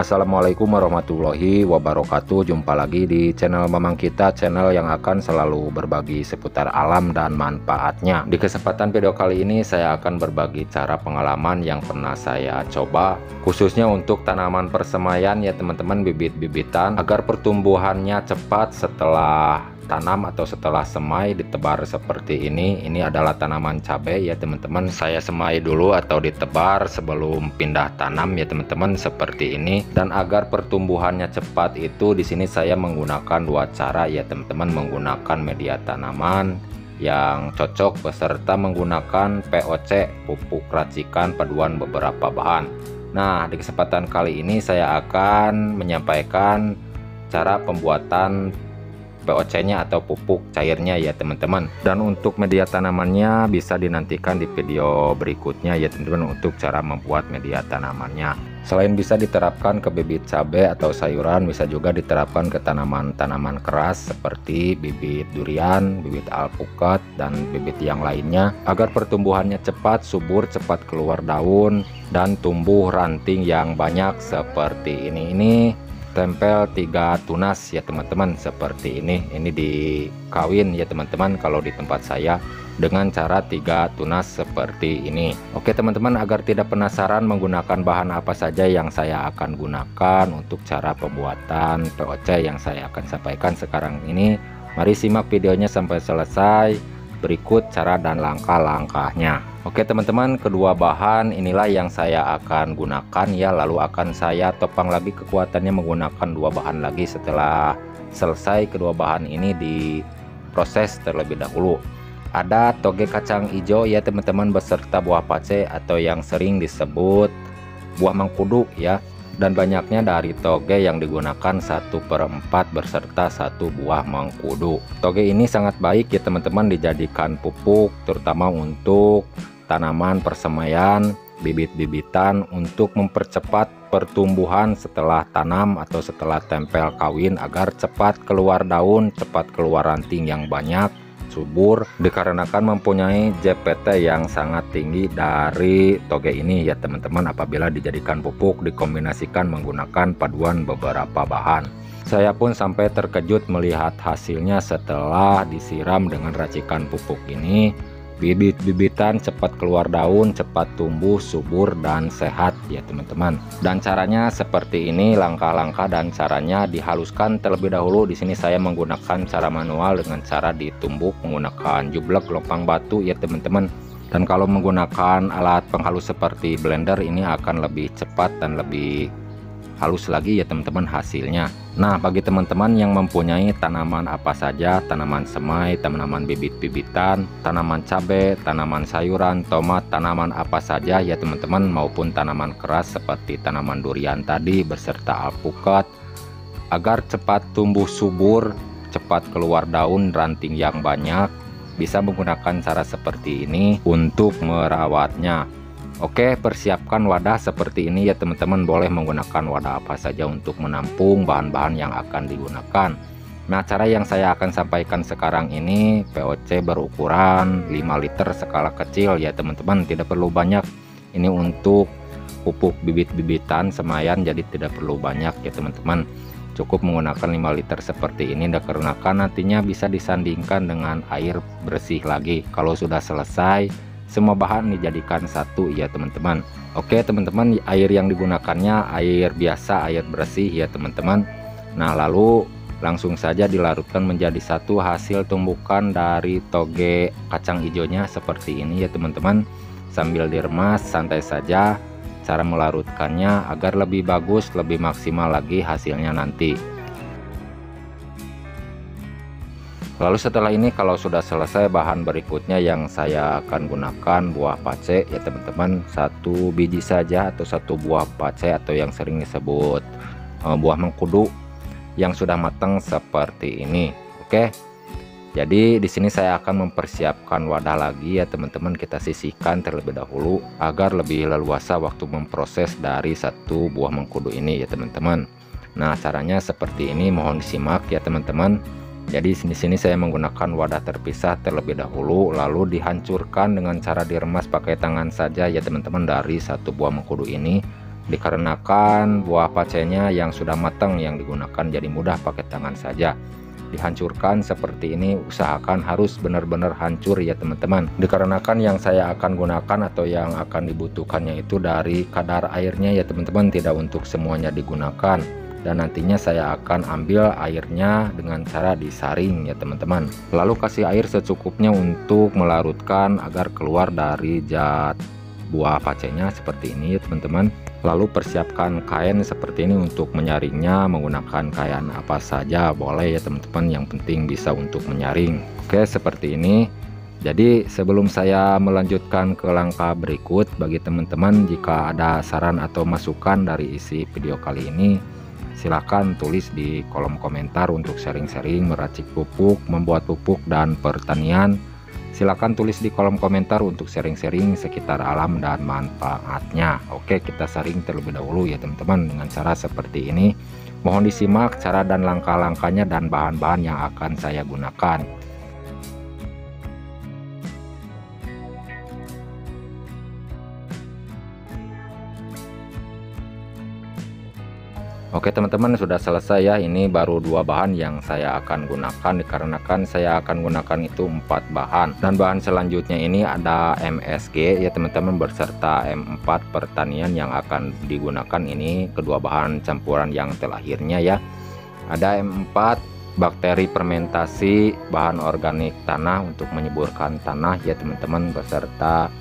Assalamualaikum warahmatullahi wabarakatuh. Jumpa lagi di channel Mamang Kita, channel yang akan selalu berbagi seputar alam dan manfaatnya. Di kesempatan video kali ini saya akan berbagi cara pengalaman yang pernah saya coba, khususnya untuk tanaman persemaian ya teman-teman, bibit-bibitan, agar pertumbuhannya cepat setelah tanam atau setelah semai ditebar seperti ini. Ini adalah tanaman cabai ya teman-teman. Saya semai dulu atau ditebar sebelum pindah tanam ya teman-teman, seperti ini. Dan agar pertumbuhannya cepat itu di sini saya menggunakan dua cara ya teman-teman, menggunakan media tanaman yang cocok beserta menggunakan POC, pupuk racikan paduan beberapa bahan. Nah, di kesempatan kali ini saya akan menyampaikan cara pembuatan POC-nya atau pupuk cairnya ya teman-teman. Dan untuk media tanamannya bisa dinantikan di video berikutnya ya teman-teman, untuk cara membuat media tanamannya. Selain bisa diterapkan ke bibit cabai atau sayuran, bisa juga diterapkan ke tanaman-tanaman keras seperti bibit durian, bibit alpukat, dan bibit yang lainnya, agar pertumbuhannya cepat, subur, cepat keluar daun, dan tumbuh ranting yang banyak seperti ini. Ini tempel 3 tunas ya teman-teman, seperti ini dikawin ya teman-teman kalau di tempat saya dengan cara 3 tunas seperti ini. Oke teman-teman, agar tidak penasaran menggunakan bahan apa saja yang saya akan gunakan untuk cara pembuatan POC yang saya akan sampaikan sekarang ini, mari simak videonya sampai selesai. Berikut cara dan langkah-langkahnya. Oke teman-teman, kedua bahan inilah yang saya akan gunakan ya, lalu akan saya topang lagi kekuatannya menggunakan dua bahan lagi setelah selesai kedua bahan ini diproses terlebih dahulu. Ada toge kacang hijau ya teman-teman beserta buah pace atau yang sering disebut buah mengkudu ya. Dan banyaknya dari toge yang digunakan 1/4 beserta 1 buah mengkudu. Toge ini sangat baik ya teman-teman dijadikan pupuk, terutama untuk tanaman persemaian, bibit-bibitan, untuk mempercepat pertumbuhan setelah tanam atau setelah tempel kawin, agar cepat keluar daun, cepat keluar ranting yang banyak, subur, dikarenakan mempunyai JPT yang sangat tinggi dari toge ini ya teman-teman, apabila dijadikan pupuk dikombinasikan menggunakan paduan beberapa bahan. Saya pun sampai terkejut melihat hasilnya setelah disiram dengan racikan pupuk ini. Bibit-bibitan cepat keluar daun, cepat tumbuh, subur, dan sehat ya teman-teman. Dan caranya seperti ini, langkah-langkah dan caranya dihaluskan terlebih dahulu. Di sini saya menggunakan cara manual dengan cara ditumbuk menggunakan jublek lopang batu ya teman-teman. Dan kalau menggunakan alat penghalus seperti blender ini akan lebih cepat dan lebih halus lagi ya teman-teman hasilnya. Nah, bagi teman-teman yang mempunyai tanaman apa saja, tanaman semai, tanaman bibit-bibitan, tanaman cabai, tanaman sayuran, tomat, tanaman apa saja ya teman-teman, maupun tanaman keras seperti tanaman durian tadi beserta alpukat, agar cepat tumbuh subur, cepat keluar daun, ranting yang banyak, bisa menggunakan cara seperti ini untuk merawatnya. Oke, persiapkan wadah seperti ini ya teman-teman. Boleh menggunakan wadah apa saja untuk menampung bahan-bahan yang akan digunakan. Nah, cara yang saya akan sampaikan sekarang ini POC berukuran 5 liter skala kecil ya teman-teman, tidak perlu banyak. Ini untuk pupuk bibit-bibitan semaian, jadi tidak perlu banyak ya teman-teman. Cukup menggunakan 5 liter seperti ini, dikarenakan nantinya bisa disandingkan dengan air bersih lagi. Kalau sudah selesai, semua bahan dijadikan satu ya teman-teman. Oke teman-teman, air yang digunakannya air biasa, air bersih ya teman-teman. Nah, lalu langsung saja dilarutkan menjadi satu hasil tumbukan dari toge kacang hijaunya seperti ini ya teman-teman. Sambil diremas santai saja cara melarutkannya agar lebih bagus, lebih maksimal lagi hasilnya nanti. Lalu setelah ini kalau sudah selesai, bahan berikutnya yang saya akan gunakan buah pace ya teman-teman, 1 biji saja atau 1 buah pace atau yang sering disebut buah mengkudu yang sudah matang seperti ini. Oke. Jadi di sini saya akan mempersiapkan wadah lagi ya teman-teman, kita sisihkan terlebih dahulu agar lebih leluasa waktu memproses dari 1 buah mengkudu ini ya teman-teman. Nah, caranya seperti ini, mohon disimak ya teman-teman. Jadi di sini saya menggunakan wadah terpisah terlebih dahulu, lalu dihancurkan dengan cara diremas pakai tangan saja ya teman-teman dari 1 buah mengkudu ini. dikarenakan buah pacenya yang sudah matang yang digunakan, jadi mudah pakai tangan saja. Dihancurkan seperti ini, usahakan harus benar-benar hancur ya teman-teman, dikarenakan yang saya akan gunakan atau yang akan dibutuhkannya itu dari kadar airnya ya teman-teman, tidak untuk semuanya digunakan. Dan nantinya saya akan ambil airnya dengan cara disaring ya teman-teman. Lalu kasih air secukupnya untuk melarutkan agar keluar dari zat buah pacenya seperti ini ya teman-teman. Lalu persiapkan kain seperti ini untuk menyaringnya, menggunakan kain apa saja boleh ya teman-teman, yang penting bisa untuk menyaring. Oke, seperti ini. Jadi sebelum saya melanjutkan ke langkah berikut, bagi teman-teman jika ada saran atau masukan dari isi video kali ini, silahkan tulis di kolom komentar untuk sharing-sharing meracik pupuk, membuat pupuk dan pertanian. Silahkan tulis di kolom komentar untuk sharing-sharing sekitar alam dan manfaatnya. Oke, kita saring terlebih dahulu ya teman-teman dengan cara seperti ini. Mohon disimak cara dan langkah-langkahnya dan bahan-bahan yang akan saya gunakan. Oke teman-teman, sudah selesai ya. Ini baru 2 bahan yang saya akan gunakan, dikarenakan saya akan gunakan itu 4 bahan. Dan bahan selanjutnya ini ada MSG ya teman-teman, berserta M4 pertanian yang akan digunakan. Ini kedua bahan campuran yang terakhirnya ya. Ada M4 bakteri fermentasi bahan organik tanah untuk menyuburkan tanah ya teman-teman, beserta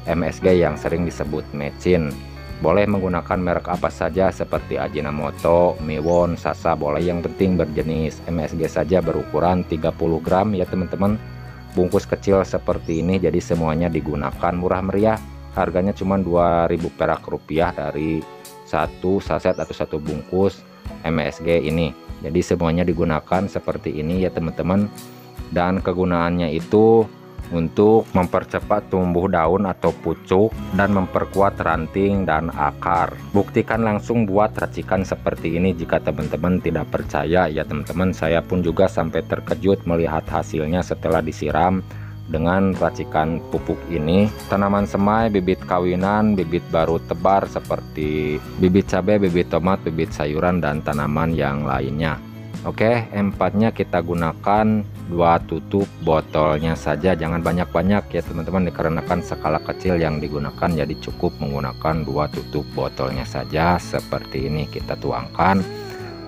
MSG yang sering disebut mecin. Boleh menggunakan merek apa saja seperti Ajinomoto, Miwon, Sasa boleh, yang penting berjenis MSG saja, berukuran 30 gram ya teman-teman. Bungkus kecil seperti ini, jadi semuanya digunakan, murah meriah. Harganya cuma 2000 perak rupiah dari satu saset atau satu bungkus MSG ini. Jadi semuanya digunakan seperti ini ya teman-teman. Dan kegunaannya itu untuk mempercepat tumbuh daun atau pucuk dan memperkuat ranting dan akar. Buktikan langsung buat racikan seperti ini jika teman-teman tidak percaya ya teman-teman. Saya pun juga sampai terkejut melihat hasilnya setelah disiram dengan racikan pupuk ini. Tanaman semai, bibit kawinan, bibit baru tebar seperti bibit cabai, bibit tomat, bibit sayuran dan tanaman yang lainnya. Oke, M4-nya kita gunakan 2 tutup botolnya saja, jangan banyak-banyak ya teman-teman, dikarenakan skala kecil yang digunakan, jadi cukup menggunakan 2 tutup botolnya saja. Seperti ini kita tuangkan,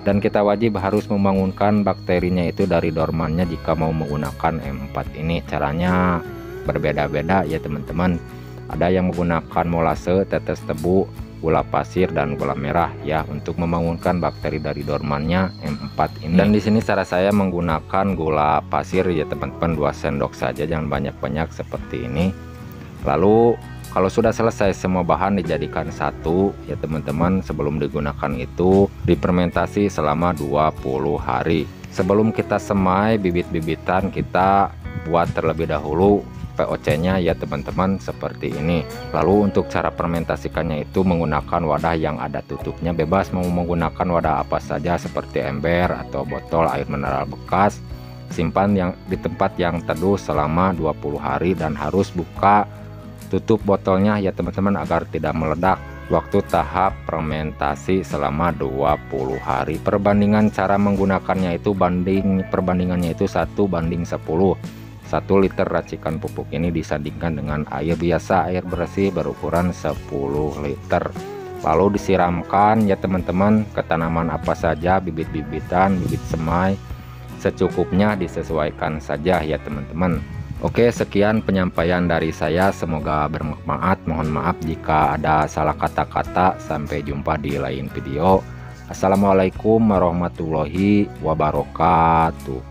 dan kita wajib harus membangunkan bakterinya itu dari dormannya jika mau menggunakan M4 ini. Caranya berbeda-beda ya teman-teman, ada yang menggunakan molase, tetes tebu, gula pasir dan gula merah ya untuk membangunkan bakteri dari dormannya M4 ini. Dan di sini cara saya menggunakan gula pasir ya teman-teman, 2 sendok saja, jangan banyak-banyak seperti ini. Lalu kalau sudah selesai semua bahan dijadikan satu ya teman-teman, sebelum digunakan itu difermentasi selama 20 hari. Sebelum kita semai bibit-bibitan, kita buat terlebih dahulu POC-nya ya teman-teman, seperti ini. Lalu untuk cara fermentasikannya itu menggunakan wadah yang ada tutupnya, bebas mau menggunakan wadah apa saja seperti ember atau botol air mineral bekas. Simpan yang di tempat yang teduh selama 20 hari dan harus buka tutup botolnya ya teman-teman agar tidak meledak waktu tahap fermentasi selama 20 hari. Perbandingan cara menggunakannya itu perbandingannya itu 1:10. 1 liter racikan pupuk ini disandingkan dengan air biasa, air bersih berukuran 10 liter. Lalu disiramkan ya teman-teman ke tanaman apa saja, bibit-bibitan, bibit semai, secukupnya disesuaikan saja ya teman-teman. Oke, sekian penyampaian dari saya, semoga bermanfaat. Mohon maaf jika ada salah kata-kata. Sampai jumpa di lain video. Assalamualaikum warahmatullahi wabarakatuh.